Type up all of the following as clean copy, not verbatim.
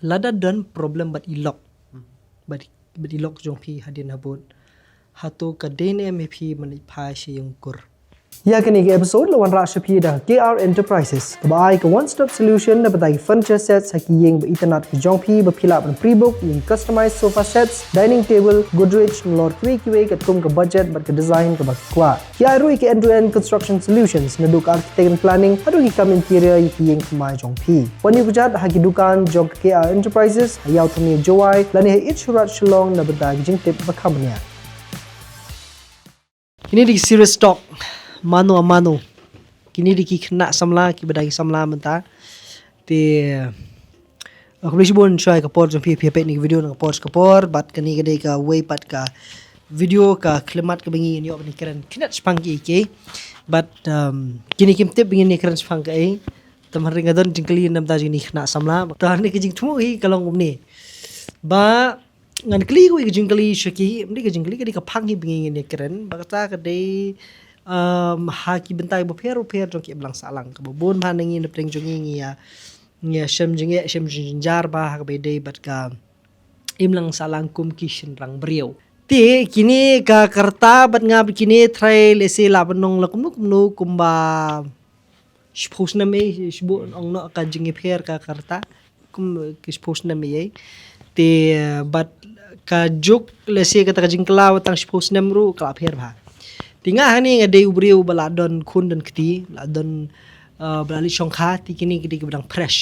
lada dan problem bat ilok bat ilok jong phi hadin habut hatu kadene me phi mani pha shi yungkur ya kani ke episode lawan ra shpi da KR Enterprises kabai ka one stop solution na badai furniture sets haki yeng ba internet ki jong phi ba phila ban pre-book in customized sofa sets dining table Godrej lor kwi kat kum ka budget bat ka design ka ba kwa ya rui ke end to end construction solutions na duk architect and planning adu ki kam interior ki yeng mai jong phi wani bujat haki dukan jong KR Enterprises hayaw thumi jowai lani he ich surat shillong na badai jing tip ba khamnya ini di serious talk mano a mano kini di kena samla ki badai samla menta te aku boleh sebut try ka por jom pi ni video na por ka por bat kani kadai ka way pat ka video ka klimat ka bengi ni ni keren kena spang ke but kini kim tip bengi ni keren spang ka tamar ringadon jingkali nam ta jini kena samla ta ni ke jing thumu hi kalong umni ba ngan kli ko jingkali shaki mdi ke jingkali ka phang hi bengi ni keren ba ta ka dei haki bentai bo pero jong ki blang salang ka bon ban ngi ne pleng jong ngi ya shem jinjar ba ha be dei bat ka imlang salang kum kishin rang briau ti kini ka karta bat nga kini try lese la banong la kumnu kumba suppose na me shbu ong no ka jingi pher ka karta kum suppose na me ti bat ka juk lese ka ta jingkla watang suppose na mru ka pher ba tingah ni ngade ubriu baladon kun dan keti ladon balali shongkha ti kini gede bedang fresh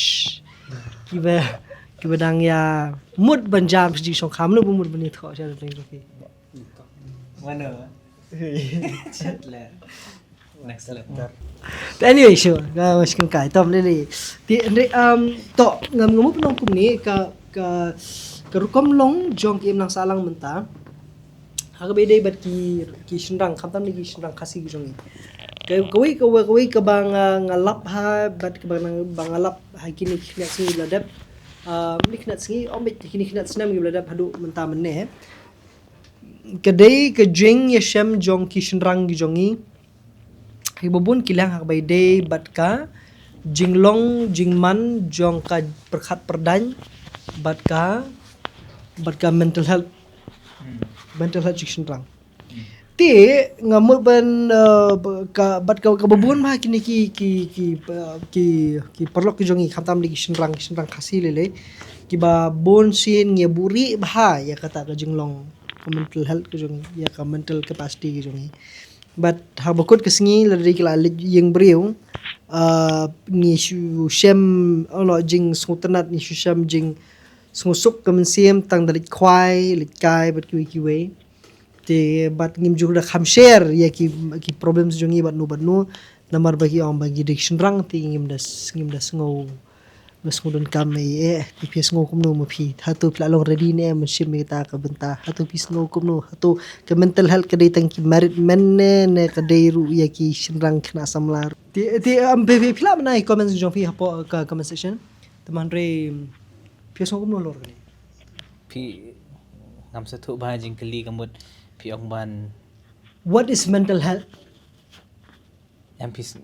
ki bedang ya mood banjam ji shongkha mlu mood bani tho cha teng ki mana chatla next level anyway sure ga maskin kai tom le ti to ngamu penong kum ni ka rukom long jong ki nang salang menta haga bedai bat ki shinrang khamtam ni ki shinrang khasi ki jongi kawai ka bang ngalap ha bat ka bang ngalap ha kini khnak singi ladap ni khnak singi omit kini khnak snam ki ladap hadu menta menne kadai ka jing ya shem jong ki shinrang ki jongi hi bobun kilang haga bedai bat ka jinglong jingman jong ka perkhat perdan bat ka mental health shinrang ti ngamul ban ka bat ka babun ma kini ki perlok ki jongi khatam li shinrang khasi lele ki ba bon sin nge buri bha ya kata ka jinglong mental health ki jongi ya ka mental capacity ki jongi but ha bakut ke singi lari ki la yeng briu ni shu shem ono jing smutanat ni shu shem jing smusuk kemensiam tang dari kwai likai bat ki we te bat ngim jura kham share ya ki problems jongi bat nu namar bagi om bagi diction rang ti ngim das ngo mas ngudon kam ti pes ngo kumno mo phi hatu pla long ready ne man shim me ta ka benta hatu pis ngo kumno hatu ke mental health ke tang ki merit men ne ka dei ru ya ki shinrang khna samlar ti am be pla manai comments jong phi hapo ka comment section teman re pes ngo kumno lor ni pi ngam sa thu ba jingkali kamut pi ong ban what is mental health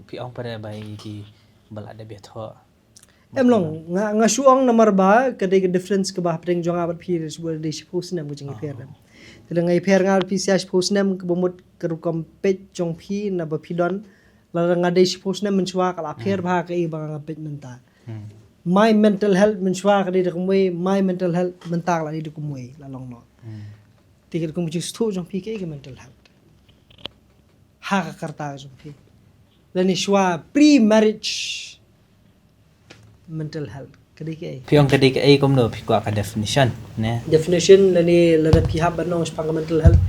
pi ong pada bai ki balada be tho em long nga suang namar ba kadai ke difference ke ba pring jong abat phir sual de suppose nam jing pher nam telang ai pher nga pi sia suppose nam ke bomut ke rukom pet jong phi na ba phidon la nga de suppose nam menchwa kala pher ba ke ba nga pet menta my mental health menchwa ke de kumwe my mental health menta la de kumwe la long no tikir kum ju stu jong phi ke mental health ha ka karta jong phi la ni shwa pre marriage mental health kadai ke pi ong kadai ke ai komno pi kwa ka definition ne definition lani lada pihak banong spang mental health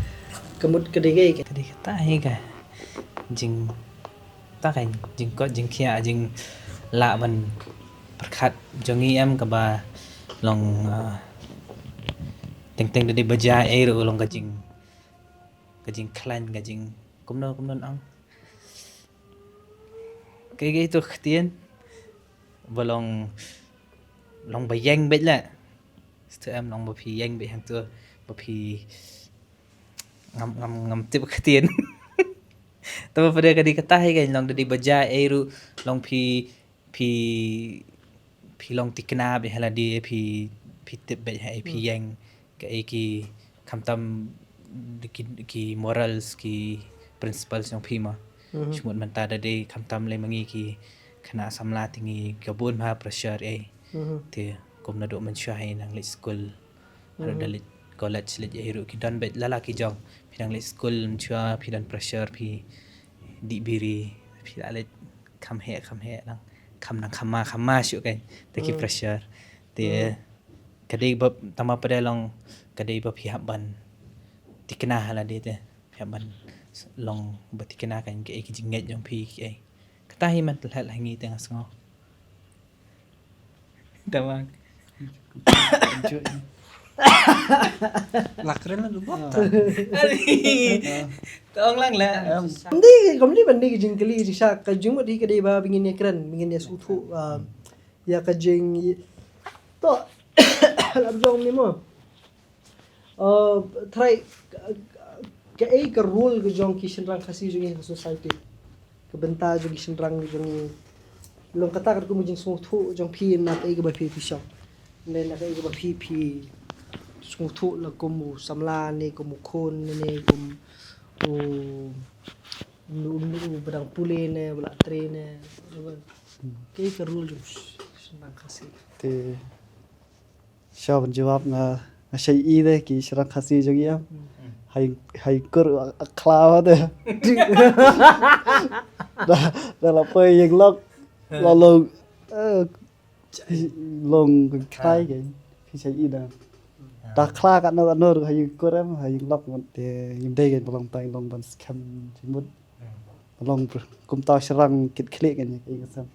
kemud kadai ke kadai ke ta hi ka jing ta kan jing ko jing khia jing la man perkhat jongi em ka ba long teng de baja ai ro long ka jing klan ka jing komno ong cái tu khtian balong long bayang bet la stu em long ba phi yang be hang tu ba phi ngam tip khtian to pada kadi kata hai kan long di baja ai ru long phi พี่ลองติกนาไปให้ละดีพี่ติบไปให้พี่ยังก็ไอ้กีคำตำกี morals กี principles ของพี่มาสมมุติมันตาได้คำตำเลยมังอีกีคณะสำลาtingi gabun ha pressure te kom na do man siya hay nang lit school ada dalit college lit hero ki dan bet lalaki jong pidang lit school siya pidan pressure pi di biri pi dalit kam he nang kam ma siya kan te ki pressure te kadai ba tama pada long kadai ba pi haban tikna hala de te haban long ba tikna kan ke ki jinget jong pi ki tahi man telhat hangi tengah sengo tawang Lakren lah lupa. tong lang la Hindi, kami ni bandi kajing kali siya kajing mo di kadai ba bingin ya keren bingin ya sutu ya kajing to labjong ni mo try ka rule kajong kishin rang kasi jung sa society kabenta jung kishin rang jung long kata kat ko mo jing sutu jung pi na ai ka ba pi siya nên là cái ba pi sung thu là cùng mu samla ni cùng mu khôn ni cùng nu badang pule ne bala train ne cái rule jum senang kasih Thì sao mình jawab na shay i de ki sharang khasi jogi am. Hay kur klawa de. Da la pe yang lok la long khai cái khi shay i da. Da kla ka no hay kur am hay lok mon te yim de gen long tai long ban scam chimut. Long kum ta sharang kit klik kan cái sam.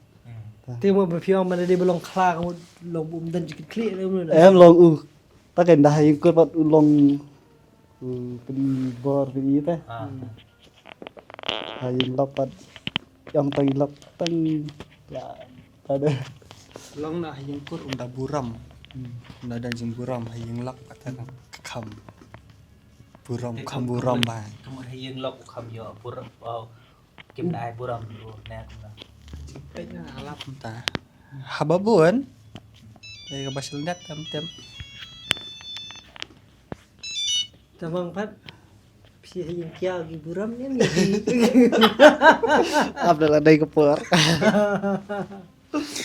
thì mà bây giờ mình đi belong kla kamu long bum dan jikit klik luôn Em long ta cái dah yang kur bat long pen bor ni te. Hay lok bat yang tai lok tang ya ada. Long na hayang kur da buram. Na dan jing buram hayang lak kata kham. Buram kham buram ba. kamu hayang lok kham yo pur kim dai buram lu na kuma Penya alap ta. Hababun. Đây ka basal net tem. tamang pat si yang kia gi buram ni ni Abdallah dai kepur.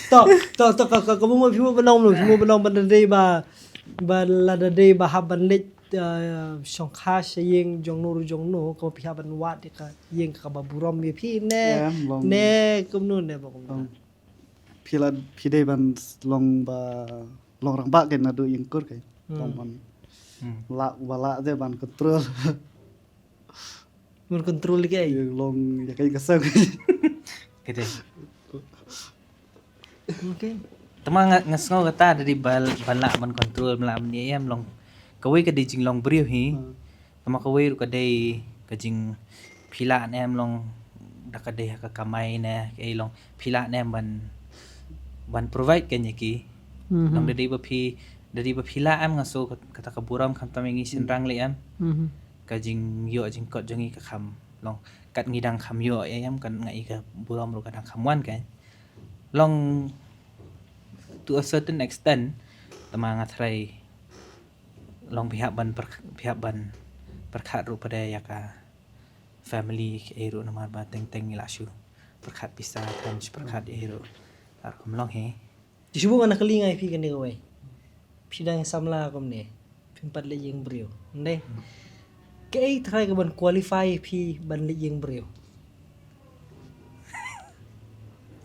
to kamu mau phiu benong lu phiu benong ban dei ba la dei ba haban lit song kha saying jong no ko phi haban wat de ka yeng ka ba buram mi phi ne ne kum nu ne ba kum Phi dai ban long ba long rang ba cái na du yang kur cái. Long ban la wala de ban control. mun control ke ai Yang long ya kai kasang. kete okay tama ngasngo kata dari bala man control malam ni em long kawai ka di jing long brief hi tama kawai ru ka dei ka jing phila em long da ka dei ka kamai ne ai long phila em ban provide kan yaki long dari ba phila am ngaso kata ka buram kham tamingi sin rang le am ka jing yo jing kot jongi ka kham long kat ngidang kham yo em kan ngai ka buram ru ka dang kham wan kan long to a certain extent tama ngatrai long pihak ban perkhat ru pada ya ka family ero namar ba teng ilasyu perkhat pisah kan perkhat ero ar kum long he disubu mana kelingai phi kan ni kawai phi dang samla kom ne phi pat le yeng brio ndai ke ai try ka ban qualify phi ban le yeng brio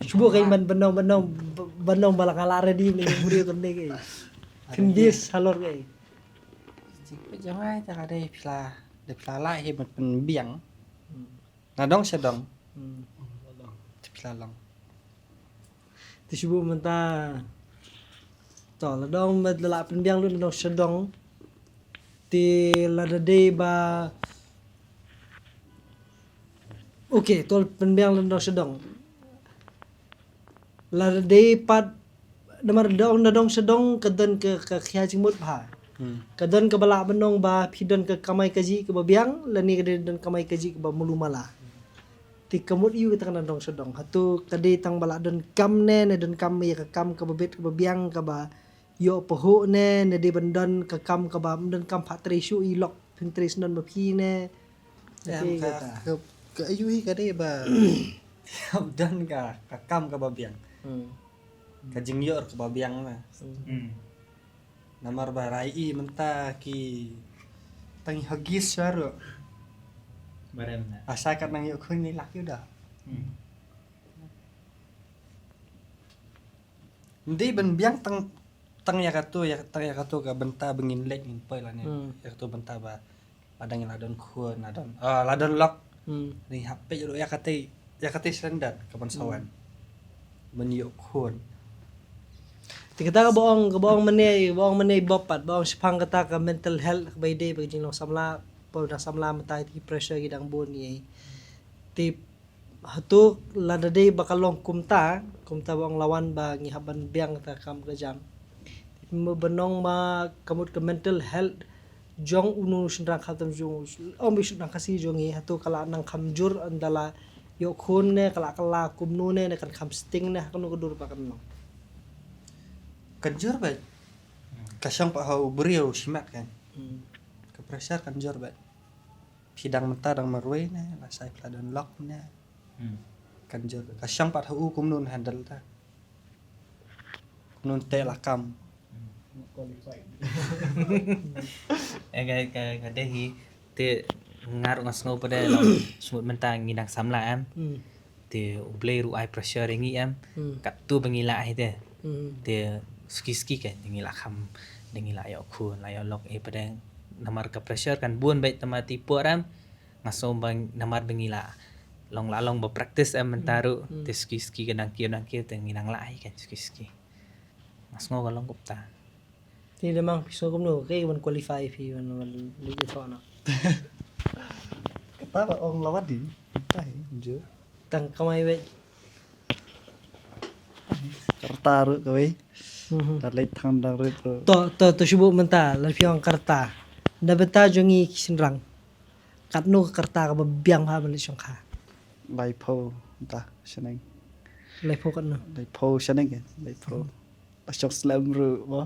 subu kai ban benong balakala ready le yeng brio kan ne ke phi bis halor ke Jing pe jawai ta ka dai pla de pla lai he man pen biang. Na dong sa dong. Pla long. disubu menta to la dong met la pen biang lu dong sedong ti la de ba okay tol pen biang lu dong sedong la de pat damar dong sedong kedan ke khia jimut bha kedan ke bala benong ba pidon ke kamai kaji ke ba biang la ni kedan kamai kaji ke ba mulu mala ti kamut yu kita kan dong sedong hatu kadi tang bala don kam ne don kam ya ka kam ka babet ka babiang ka ba yo poho ne di bandon ka kam ka ba don kam patri shu i lok pintris non ba phi ne Em ka ayu hi ka dei ba dan ka kam ka babiang ka jingyor ka babiang na namar ba rai menta ki tang hagis saro Barem na. asa kat nang yo khun ni lak yu da Hindi ben biang tang ya katu ka benta bengin lek ngin poi la ne ya katu benta ba ladang ladon khun ladon lok ni hape yo ya kate sendat kapan sawan men yo khun ti kata ka boong mane bopat boong sipang kata ka mental health ka bay day pag jinglong samla po na samla matay ti pressure gidang bon ni ti hatu lada day bakalong kumta boong lawan ba ngihaban biang ta kam ka jam mo banong ma kamut ka mental health jong unu sindang khatam jong mi sindang kasi jong hi hatu kala nang kamjur andala yo khun ne kala kumnu ne kan kam sting ne kanu kudur pa kan kanjur ba kasyang pa hau beriau simat kan ke pressure kanjur ba pidang menta dang marway na lasai ladon lok na kanjur kasyang pa hau kumnun handle ta kumnun te lakam Ka dehi te ngaruh ngasngo pada long smut mentang ngidang samla am te ublei ru ai pressure ngi am kat tu bengila ai te ski kan ngila kham ngila yo khun la yo lok pada namar ka pressure kan buon baik tamati poram ngaso bang namar bengila long la long ba practice am mentaru te ski kan nang kio te nginang lai kan ski ngasngo ka long kupta ti lemang piso kumnu kay man qualify fi man liga to na Kata ba ong lawan di. Tai je. tang kamay we Kartaru ka we. Dalai thang dang re pro. to subu menta la piang karta da beta jongi kisinrang katno ka karta ka babiang ha man syong kha Lai po ta shaneng. lai po kan no Lai po shaneng kan. Lai po. Pasok slam ru ba.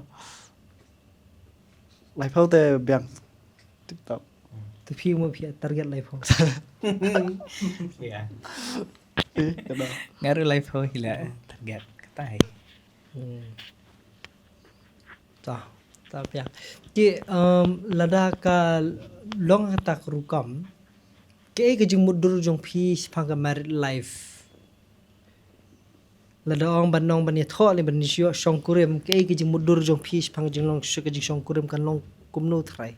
Lai po te biang. TikTok. tu phi mo phi target lai po ya Kada. ngaruh life ho hila target katai ta pia ki lada ka long tak rukam ke jing mudur jong phi phang ka married life lada ong banong ban ni tho le ban ni sio shong kurem ke jing mudur jong phi phang jing long sio ke jing shong kurem kan long kumno thrai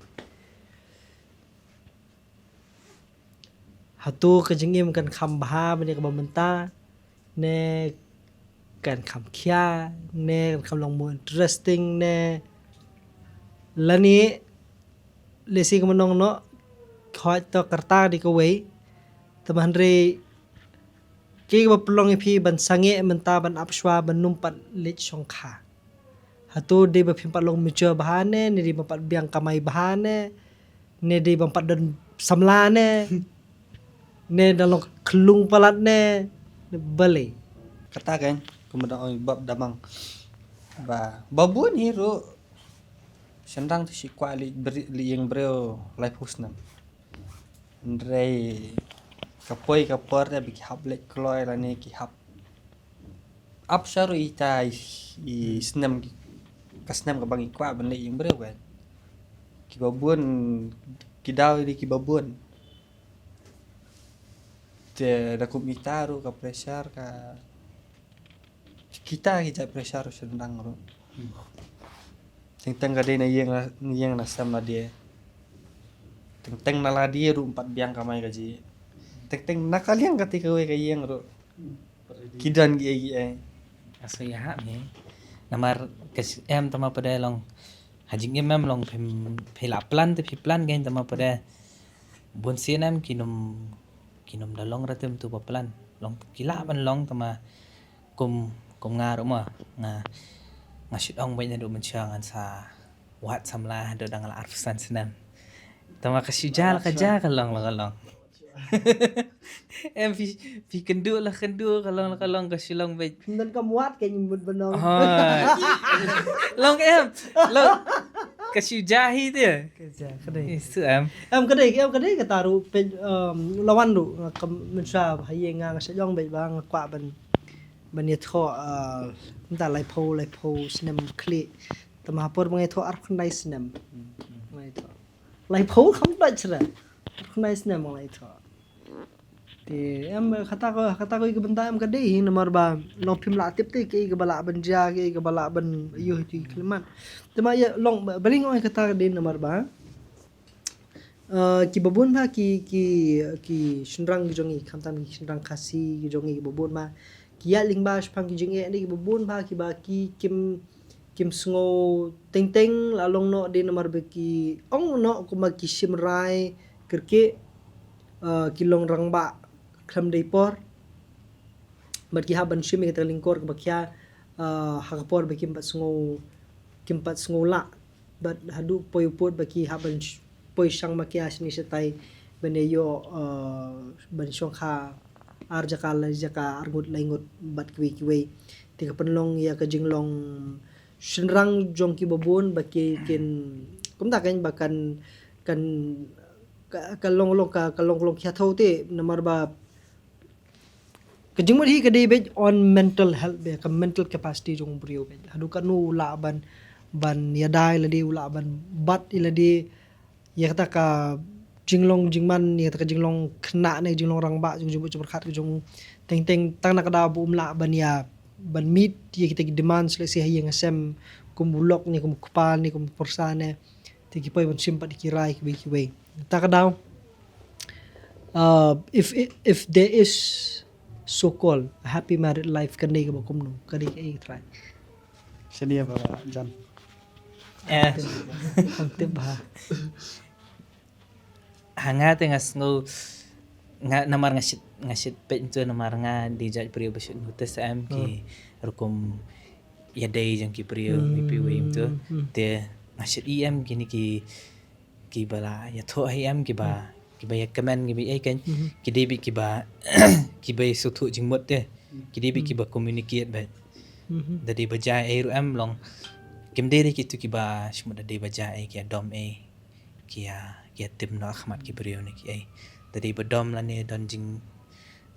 hatu ke jing im kan kham bha ban ni ka bamenta ne kan kham khia ne kan kham long mo interesting ne lani lesi ka manong no khoi to karta di ka wei taman re ki ba plong phi ban sange menta ban apswa ban numpat lit song kha hatu de ba phim palong micho bahane ne di bapat biang kamai bahane ne di bapat dan samla ne ne dalong klung palat ne bale kata kan kemudian oi bab damang ba babun hero sendang tu si kuali li yang breo life husnam ndrei kapoi kapor da biki hablek kloy la ne ki hap ap sharu ita i snam kasnam ka bangi kwa ban li yang breo kan ki babun ki daw di ki babun te da kum itaru ka pressure ka kita pressure sendang ro teng gade na yang na sama dia teng na la dia ru 4 biang kamai gaji teng nakaliang ketika we kayang ro kidan gi aso ya me namar kes em tama pada long hajing em long phela plan te phi plan gain tama pada bon sinam kinum dalong ratem tu plan long kila ban long tama kum nga ro ma nga shit ong bai na do menchang sa wat samla do dang la arfsan senam tama kasijal ka ja ka long em phi kendu lah kendu kalong ka silong be Dan kamuat kayak nyebut benong. long em long ka siu jahi dia Kerja kedai. itu em Em kedai ke taruh lawan du mensha haye ngang sa jong be bang kwa ban ye tho entah lai po snem kli tama por mangai tho ar khnai snem ngai tho lai po không đợi chra ar khnai snem ngai tho thì em kata ko ke benta em kedai nomor ba long phim la tip te ke bala banja ke bala ban yo ti kliman tama ye long baling oi kata ke nomor ba ki babun ba ki shinrang gi jongi khamtam ki shinrang khasi gi jongi babun ma ki ya ling ba spang gi jongi ni ki babun ba ki kim sngo teng la long no de nomor be ki ong no ko ma ki simrai kerke ki long rang ba kham dei por mat ki haban shimi ke lingkor ke bakya hakapor be kim pat sngo la bat hadu poyupot baki haban poi sang makia sini setai beneyo ban syong kha ar jaka argut laingut bat kiwi tiga penlong ya ke jinglong shenrang jong ki babon baki kin kum ta kan bakan kan kalong kya thau te namar ba kejingmut hi kedi be on mental health be ka mental capacity jong brio be hadu kanu la ban yadai la di ula ban bat ila di ya kata ka jinglong jingman ya kata ka jinglong khna ne jinglong rangba jong jumbu berkhat jong teng tang nak da bu umla ban ya ban meet ya kita demand seleksi hayang asem kum bulok ni kum kupal ni kum persane ti ki poi ban simpat dikirai ki we ta ka daw if there is so called a happy married life kan ni ka kum no kadi ka try Sedia ba Jan? Antip ba hanga te ngasngo nga namar ngasit pe itu namar nga dijaj priyo besut nutes am ki rukum ya dai jang ki priyo pi we itu te ngasit em gini ki bala ya tho em ki ba ya kamen ki ai kan ki debi ki ba ki ba sutu jingmot te ki debi ki ba communicate ba dadi bajai ai ru am long kim deri ki tu ki ba shmu dadi bajai ki dom ai ki ya tim no akhmat ki priyo ni ki ai dadi bedom la ne don jing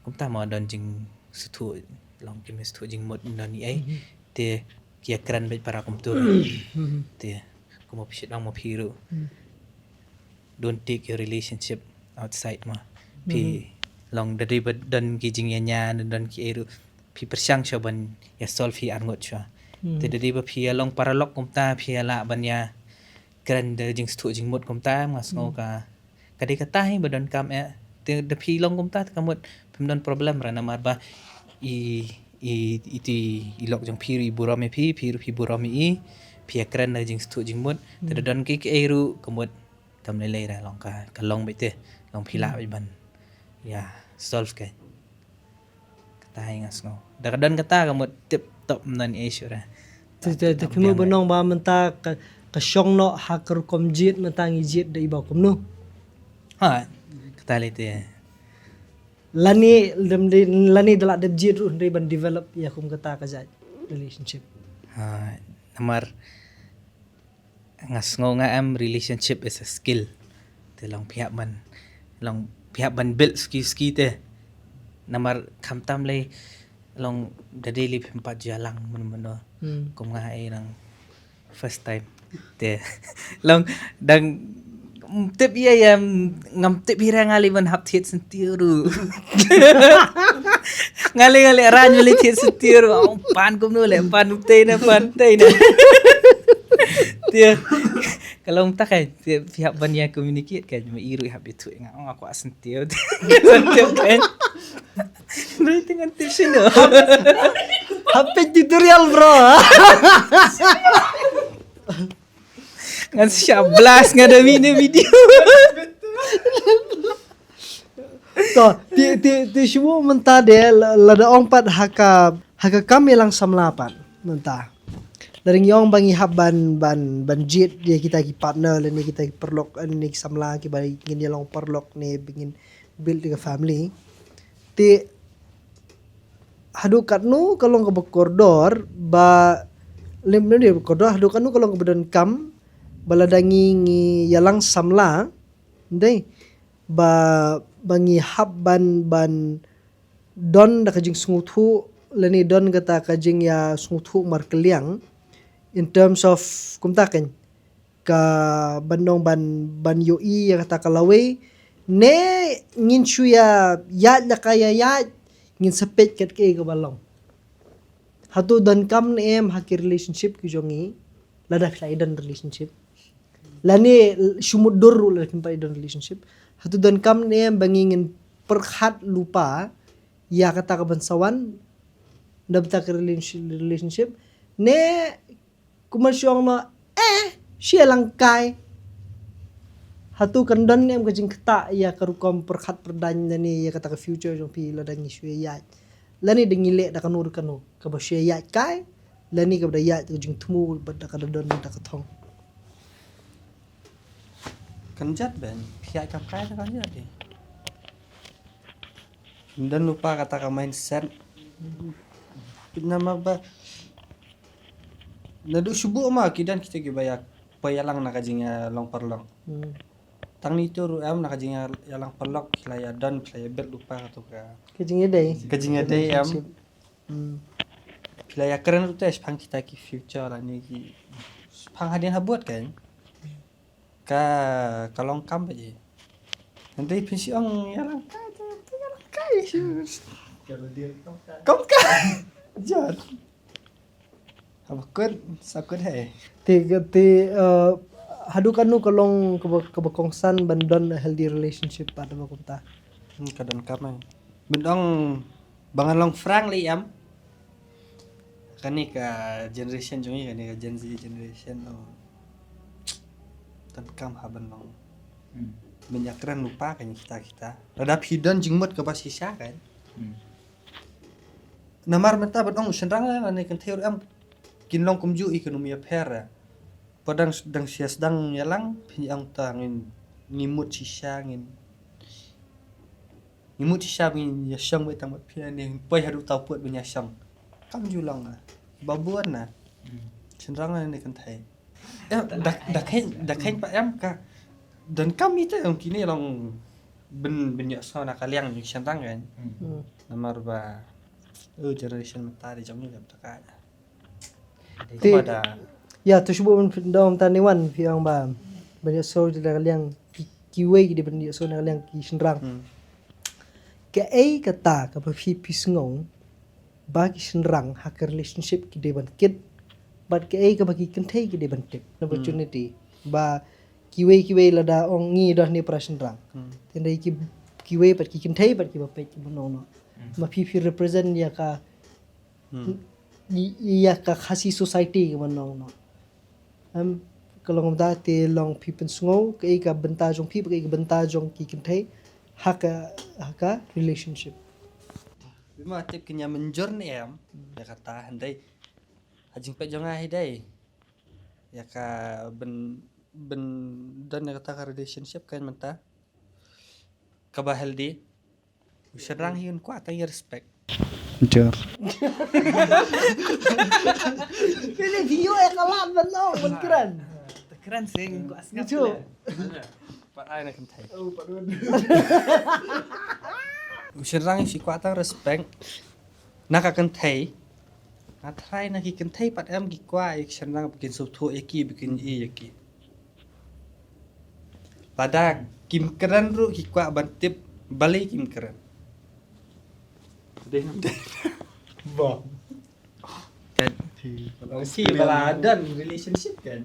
kum ta mo don jing sutu long kim sutu jing mot don ni ai te ki kran be para kum tu te kum op shit mo phiru don't take your relationship outside ma pi long dadi don ki jing nya don ki eru pi persyang shoban ya solve hi arngot cha te dadi ba pi long para lok kum ta pi la ban ya kran de jing stu jing mot kum ta ngas ngo ka kadi kata hi badon kam te de pi long kum ta kamut pemdon problem rana mar ba iti ilok jong pi ri burame pi burame pi kran de jing stu jing mot te don ki eru kamut tam le ra long ka long be te long pi la ban ya solve ka kata hi ngas ngo da don kata kamut tip top nan issue ra te kemu benong ba menta ka syong no hakar kom jit mentangi jit dai ba kom no ha kata le te lani dalak deb jit ru dai ban develop ya kum kata ka jat relationship ha namar ngas ngo nga am relationship is a skill te long pihak ban build ski te namar khamtam le long the daily pempat jalang men kum nga ai nang first time te long dang tip iya yam ngam tip hira ngali ban hap thiet sentiru ngali ran wali thiet sentiru pan kum no le pan te na dia kalau tak kan pihak ban yang communicate kan cuma iru hab itu ngau aku asentiu kan berarti dengan tips ini HP tutorial bro ngan siap blast ngada video to ti semua menta de lada ongpat haka kami lang samlapan menta dari yong bangi haban ban jit dia kita ki partner ni kita perlok ni samla ki bagi ngin dia long perlok ni bingin build a family ti hadu katnu kalong ke koridor ba lemne dia koridor hadu katnu kalong ke badan kam baladangi ngi yalang samla dei ba bangi hab ban don da kajing sunguthu lani don kata kajing ya sunguthu markeliang in terms of kumtaken ka bandong ban yoi ya kata kalawe ne ngin chuya ya la kaya ya ngin sepet ket ke balong hatu dan kam ne em haki relationship ki jongi lada klaidan relationship lani shumut dur la klaidan relationship hatu dan kam ne em bangingin perkhat lupa ya kata kabansawan dabta ke relationship ne kumasyong na siya lang kai hatu kandan nem kajing kata ya karukom perkhat perdan ni ya kata ke future jong pi ladang ni syue ya lani dengile da kanur kanu ka ba syue ya kai lani ka ya kajing tmu bada ka don da ka thong Kanjat ben, pihak kakai kanjat deh. Dan lupa kata ka mindset. Nama ba nadu subuh ma kidan kita gibayak payalang nakajingnya long perlong. Tang ni tu am nakajingnya yalang perlok kilaya dan kilaya bet lupa kata ka. kajing dai Kajingnya day am. Kilaya keren tu es pang kita ki future lah ni ki. Pang hadian habuat kan. Kalong kam aja. Nanti pensi ong yalang kai. Kalau dia kau kan. Jat. Apa sakut hai. ti hadu kanu kalong kebakongsan bandon a healthy relationship pada makumta Kadang kamai. Bendong bangan long frank li am. Kani ka generation jongi kani ka Gen Z generation oh. Tan kam haban long. Banyak keren lupa kan kita. Radap hidden jingmut ke pasisya kan. Namar menta bedong senrang ane kan theor am kinlong kumju ekonomi affair. Padang sedang sias dang yalang pinyang tangin ngimut sisa ngin. Ngimut sisa ngin yasang mai tamat pian yang pai hadu tau puat bunya sang. Kam julang ah. Babuan na. Senrang ane kan thai. Dakhen pa am ka dan kami tu yang kini long benyak sana kaliang yang senrang kan. Namar ba generation mata di jam ni dah tak ada. Ti- Pada ya tu subuh dom taniwan piang ba banyak so de kaliang kiwe di banyak so na kaliang ki senrang ke ai kata ka pi pisngong ba ki senrang hak relationship ki de ban kit but ke ai ka bagi kentai ki de ban tip opportunity ba kiwe lada ong ngi dah ni pra senrang tendai ki kiwe pat ki kentai pat ki ba pe ki bono ma pi represent ya ka ya ka khasi society ke manong no kalau ngomda te long pi pen sngo ke ka benta jong pi ke benta jong ki kentai haka relationship bima tip kenya menjor ni am ya kata handai hajing pe jonga hidai ya ka ben dan ya kata ka relationship kan menta ka ba healthy serang hiun kuat ta respect Jor. ini video kalam manong keren Keren sing gua asngap. lucu Pak ai na kan thai serang si kuat ta respect nak akan thai thai na ki kan thai pat am ki kwa ik serang bikin subthu eki bikin yeki pada kim keren ru ki kwa bantip balik kim keren Bah. Kan Si baladan relationship kan.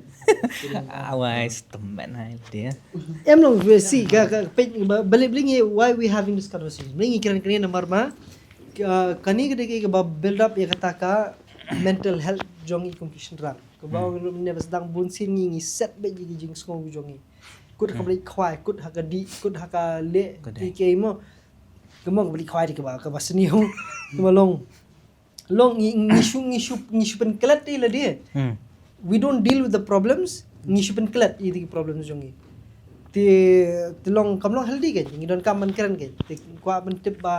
awas teman hai dia. em long si ka balik blingi why we having this conversation blingi kiran nomor ma kani gede ke ba build up ya kata ka mental health jongi competition ram ko ba ne bas dang bun sin ngi set be ji jing skong jongi kut ka balik khwai kut haka di kut haka le ki ke mo kemong balik khwai di ka ba seni ho long ngishu pen kelat la dia we don't deal with the problems ngishu pen kelat idi problems jongi ti long kam long healthy kan ngi don kam man keren kan ti kwa man tip ba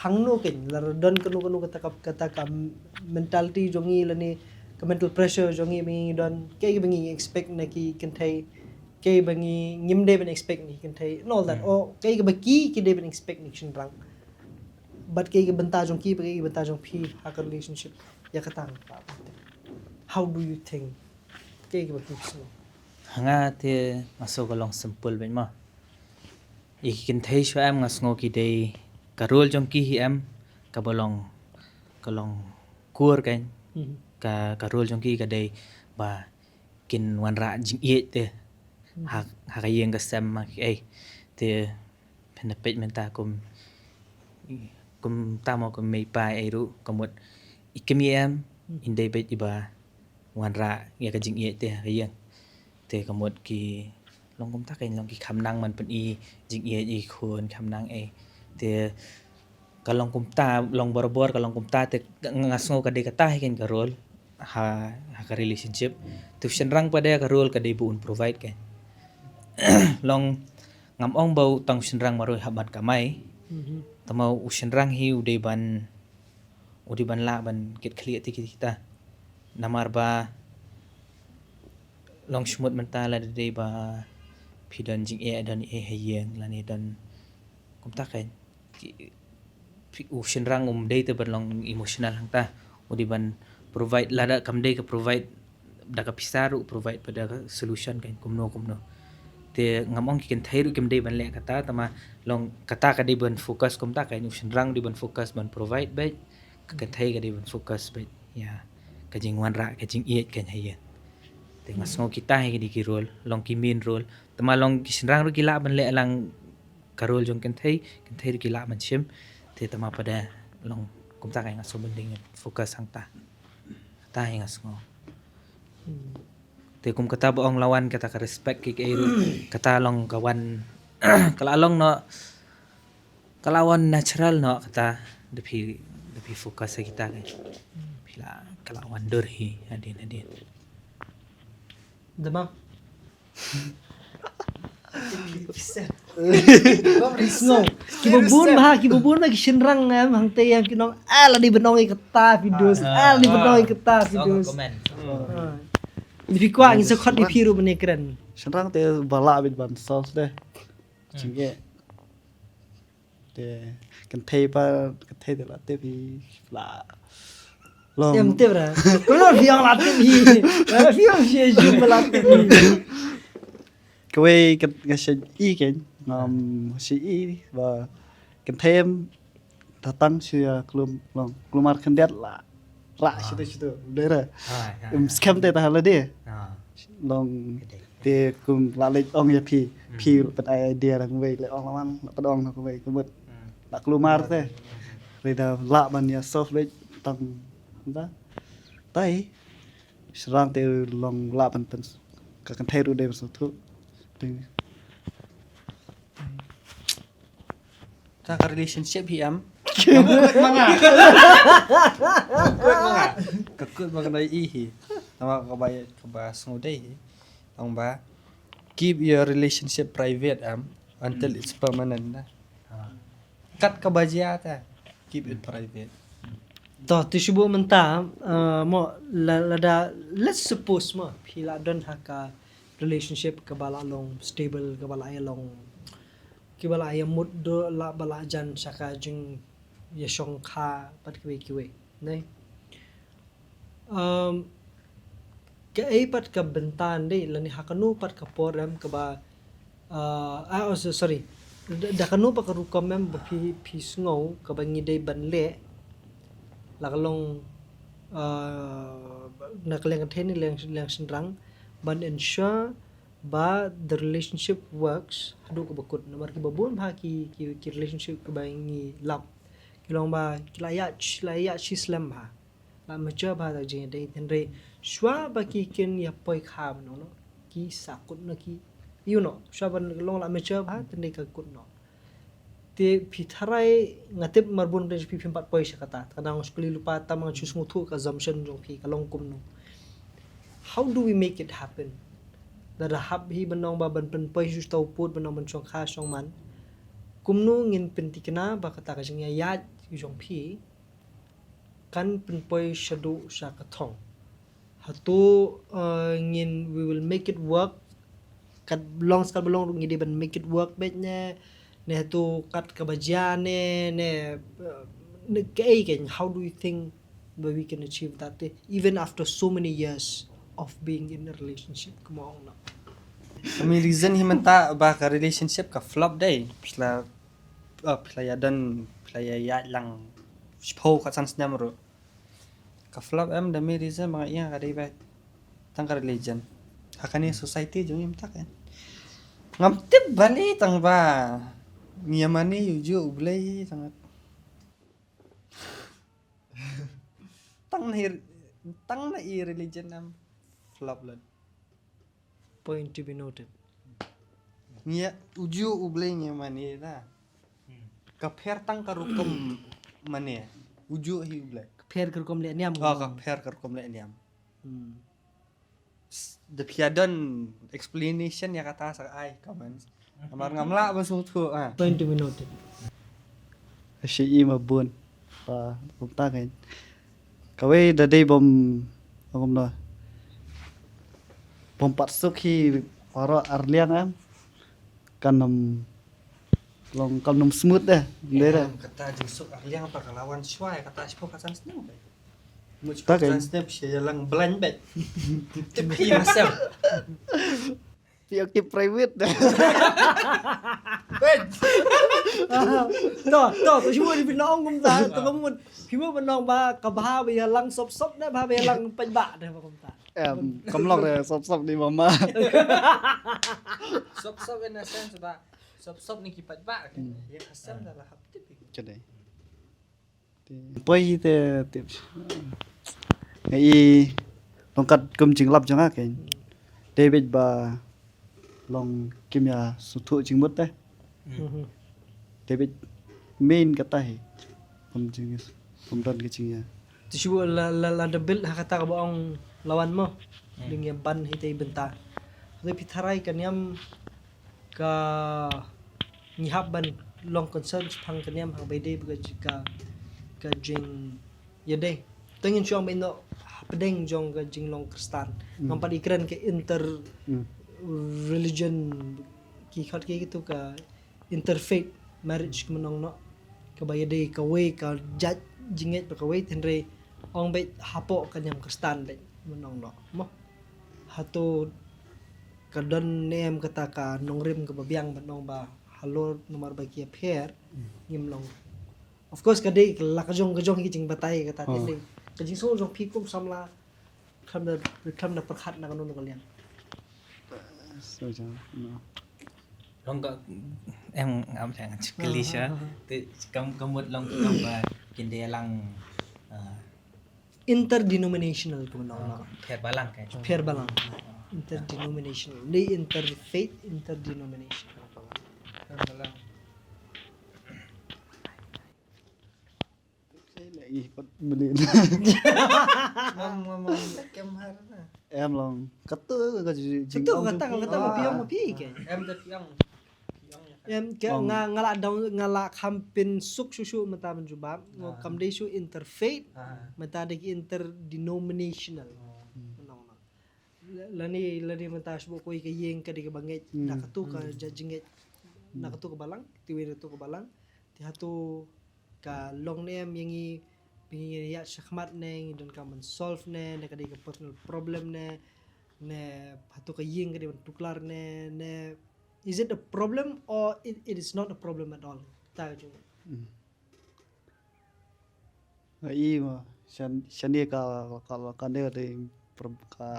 hang no kan lar don kanu kata kam mentality jongi lani ka mental pressure jongi bangi don ke bangi expect na ki kan thai ke bangi ngim de ban expect ni kan thai and all that o ke baki ki de ban expect ni chin rang but ke benta jong ki ke benta jong phi ha ka relationship ya katang how do you think ke baki so hanga te masuk ke long simple ben ma ikin thei sho em ngas ngo ki dei karol jong ki hi em ka bolong kalong kur kan ka karol jong ki ka dei ba kin wan ra jing ye te ha ka yeng ka sem ma ki ai te pen pet men ta kum ta mo kum mei pai ai ru komot ikemi em in dei bet iba wan ra ya ka jing ye te ha yeng te kamot ki long kum ta kain long ki kham nang man pen i jing ye i khon kham nang e te kalong kum ta long bor ka long kum ta te ngas ngo ka de ka ta hen ka rol ha ka relationship tu shen rang pa de ka rol ka de bun provide ke long ngam ong bau tang shen rang maroi habat ka mai tamau u shen rang hi u de ban la ban ket khli ti kita namar ba long shmut mentala de ba pidon jing e don e hayeng lani don kum ta kain ki u shin rang de te long emotional hang ta u di ban provide lada kam de ka provide da ka pisaru provide pada solution kain kumno te ngamong ki ken thairu kem de ban le kata tama long kata ka de ban focus kum ta kain u shin rang di ban focus ban provide ba ka thai ka de ban focus ba ya ka jing wan ra ka jing e kan hayeng te ngas ngo kita he di role long ki main role tama long ki sinrang ru kila ban le lang karol jong kan thai ru kila man chim te tama pada long kum ta kai ngas so bending fokus hang ta he ngas ngo te kum kata boong lawan kata ka respect ki ru kata long kawan kala long no kalawan natural no kata depi fokus kita kai pila kalawan dor hi adin demam Risno, kibubun ki shinrang ngam hang te yang kinong ala di benong ikata videos, ala di benong ikata videos. Di kwa ngin sekot di piru bene keren. Shenrang te bala bit ban sauce de jing ye te kan thei de la te bi la long Em te bra. Kono fiang la te bi. Fiang she ju la te bi. Kwe kan ngasih i kan si i và kan thêm datang sia kelumar kendiat la situ dera scam te ta hala de long te kum la le ong ya pi pat idea la kwe le ong lawan la padong na kwe kumut la kelumar te reda la ban ya soft le tang da tai serang te long la ban pen ka kan thai ru de so thu ta ka relationship hi am kuat manga kakut manga i hi tama ka ba sngo dei hi tong ba keep your relationship private am until it's permanent na kat ka bajia ta keep it private To tishubu menta mo lada let's suppose mo phila don haka relationship ka bala long stable ka bala long ki bala ya mud do la bala jan saka jing ya shong kha pat kiwe nei ka ai pat ka bentan dei lani hakanu pat ka poram ka ba sorry da kanu pa ka rukomem ba pi sngo ka ba ngi dei ban le la kalong nakaleng theni leng senrang ban ensure ba the relationship works hadu ko bakut nomor ki babun ba ki relationship ko ba ngi lap kilong ba kilaya slam ba la mature ba da jing dei tenre shwa ba ki ken ya poi kha no ki sakut na ki shwa ban long la mature ba tenre ka kut no te pitharai ngatip marbun de pi pimpat poi sakata kadang skuli lupa tamang chus nguthu ka assumption jong pi kalong kum no how do we make it happen da hab hi benong ba ban pen poi ju tau put benong ban chong kha chong man kumnu ngin pen tikna ba kata ka jing ya jong phi kan pen poi shadu sha ka thong hatu ngin we will make it work kat long skal belong ngidi ban make it work bet ne tu kat ka baja ne kai ken how do you think that we can achieve that even after so many years of being in a relationship come on now Kami reason himanta ba ka relationship ka flop day pila ya dan pila ya lang shpo ka sans namro ka flop da mi reason mga iya ka day ba tang ka religion hakani society jung im tak kan ngam tip bali tang ba ngiyamani yuju ublay sangat tang na i religion am flop lan point to be noted Nya uju ublay ngiyamani na ka pher tang ka rukum mane uju hi ublay pher kar kom le niam ka pher ka rukum le niam the piadon explanation ya kata sa ai comments amar ngamla masuk tu point to be noted Asyik ima bun pa bumta kan kawai da day bom na bom patsuk hi oro arliang am kanam long kanam smooth dah dera kata jusuk ahliang apa kalawan swai kata sipo kasan snap Tak, kan? kasan snap siya lang blind bet tepi masam okay private dah to semua di pinong kum ta to mun phimo pinong ba ka ba bi lang sop na ba bi lang pai ba da ba kum ta kamlok dah sop di mama sop in a sense ba sop ni kipat ba kan ya kasam dah lah tepi kedai poi te tips ngai longkat kum jinglap janga kan David ba long kimya suthu jingmut teh David main kata he kum jingis kumdan ke jingya tu semua la da bil ha kata ka baong lawan mo ding yang ban hitay benta tapi pitharai kan yam ka nyihab ban long concern phang kan yam hang bay day ka jing yade tengin syong bay no pedeng jong ka jing long kristan ngam ikran ke inter religion ki khat ke gitu ka interfaith marriage kumanong no ka bayade ka way ka jat jinget pa ka way tenre ong bay hapo kanyam kristan bay manong no mo hato kadon nem kata ka nongrim ka babiang banong ba halo nomor ba kia pher ngim long of course kadai la ka jong ki jing batai kata tende ka jing so jong pi kum samla kham da prakhat na kanon kalian so jang no Long ka em ngam chang Kelisha te kamut long kam ba kinde lang interdenominational kumanong no pher balang kai pher balang interdenominational ni interfaith interdenominational lagi beli mama kem har na em long katu ka jing itu kata ma piong ma pi ke em dat yang em ke ngala daw ngala kampin suk susu mata menjubab ngo kamde su interfaith mata de interdenominational lani mata su ko ke yeng ka de banget nakatu ka jajinget nakatu ka balang tiwi tu ka balang ti hatu ka long nem yangi pingin ya shakmat ne don ka man solve ne ka de personal problem ne hatu ka yeng ka de tuklar ne is it a problem or it is not a problem at all ta ju ai ma shani ka kan de ka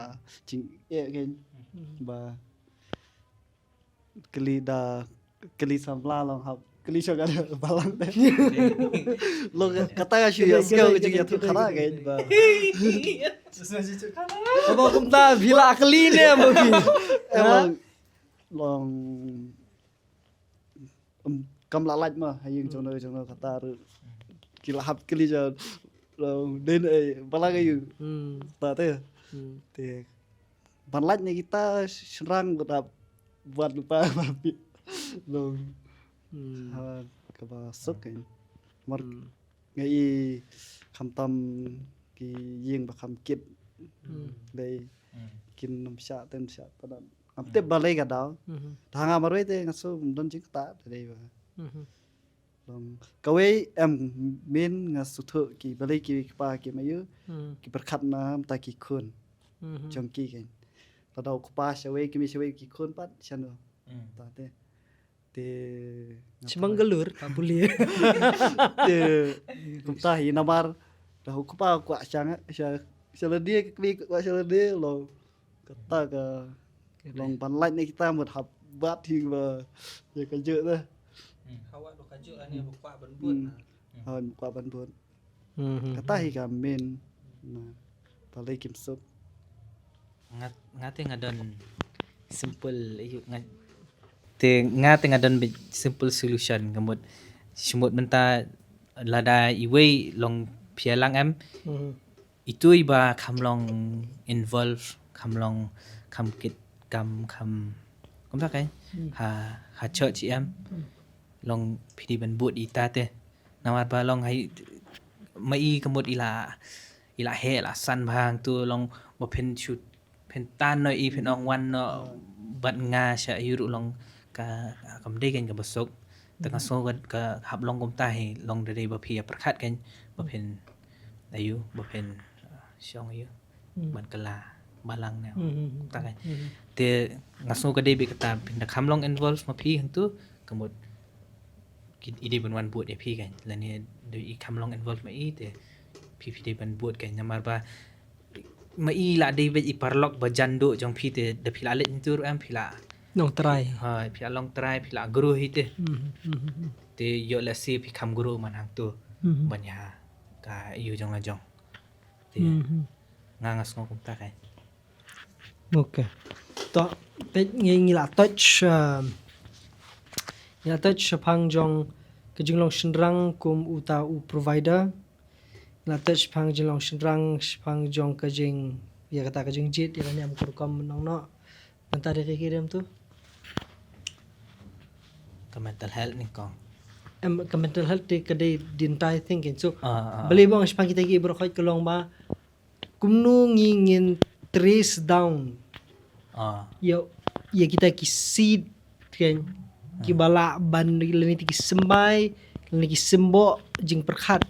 jing kan ba keli samla long hab keli so kan balang deh lo kata ka shu ya skill jing ya tu khara kan ba apa kum ta vila akli ne mo ki emang long kam la laj ma hayeng jono kata kila hab keli jo long den balang ayu ta te te banlajnya kita serang buat lupa babi long ke masuk kan mar ngai kham tam ki ying ba kham kit đây kin nam sha tem sha ta am te balai ka daw thanga maroi te ngaso don jing ta đây ba long kawai em min ngasu thu ki balai ki pa ki mayu ki berkhat na ta ki khun trong ki kan ta daw ku pa shawai ki mi shawai ki khun pat chano ta te Semanggalur tak boleh. te kum ta hi namar dah ku pa ku chang shala dia ki ku shala dia lo kata ka long pan lạnh ni kita một hab bat hi ba ya ka je dah Hawa do kajuk ani buka ben hơn qua ban buồn kata hi ka men na palai kim sup ngate ngadon simple ayu ngate ngadon simple solution kamut semut menta lada iwe long pialang em itu iba kamlong involve kamlong kam kit kam tak kai ha church em long pidi ban buat ita te nawat ba long hai mai kamut ila he la san bang tu long bo pen shoot pen tan no i pen ong wan no bat nga sha yuru long ka kam de kan ka besok tengah so ka hab long kom ta he long de ba phi prakhat kan ba pen ayu ba pen shong ayu ban kala balang ne ta kai te ngaso ka de be kata pen da kham long involve ma phi hang tu kamut ide ban wan buat phi kan la ne de i kham long involve ma i te phi de ban buat kan namar ba ma i la de be i parlok ba jando jong phi te de phi la le tur am phi la Nong try. ha phi long try phi la guru hi te yo la si phi kham guru man hang tu ban ya ka yu jong la jong te ngas ngom kum ta kai Okay. To ngi la touch ya touch phang jong ke jinglong shinrang kum uta u provider la touch phang jinglong shinrang phang jong ke jing ya kata ke jing jit ya nyam kur kom nong no bentar de kirim tu ka mental health ni kong ke mental health de ke de entire thinking so beli bang phang kita gi bro khoi kelong ba kumnu ngin trace down ya kita ki seed kan ki bala ban leni ki sembai leni ki sembo jing perkhat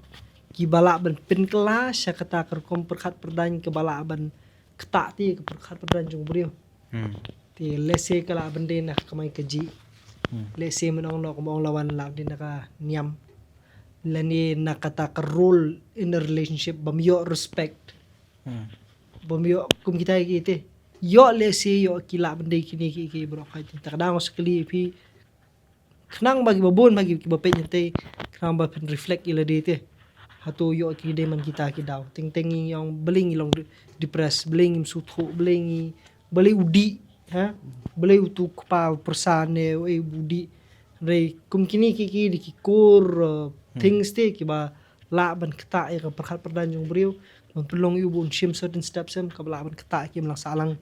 ki bala ban pen kelas ya kata kerkom perkhat perdan ke bala ban ketak ti ke perkhat perdan jung brio ti lese kala bende nak kamai keji lese menong nok mong lawan la din ka niam leni nak kata ke role in a relationship bamyo respect bamyo kum kita ki yo lese yo kila bende kini ki bro khai takdang sekali pi kenang bagi babon bagi ki bape nyente kenang ba pen reflect ila de te hatu yo ki de man kita ki daw ting yang beling long depress beling suthu beling beli udi ha beli utu pa persane e budi re kum kini ki di ki kor things te ki ba la ban kata ya ka perkhat perdan jong brio long tulong yu bun shim certain steps em ka la ban kata ki melang salang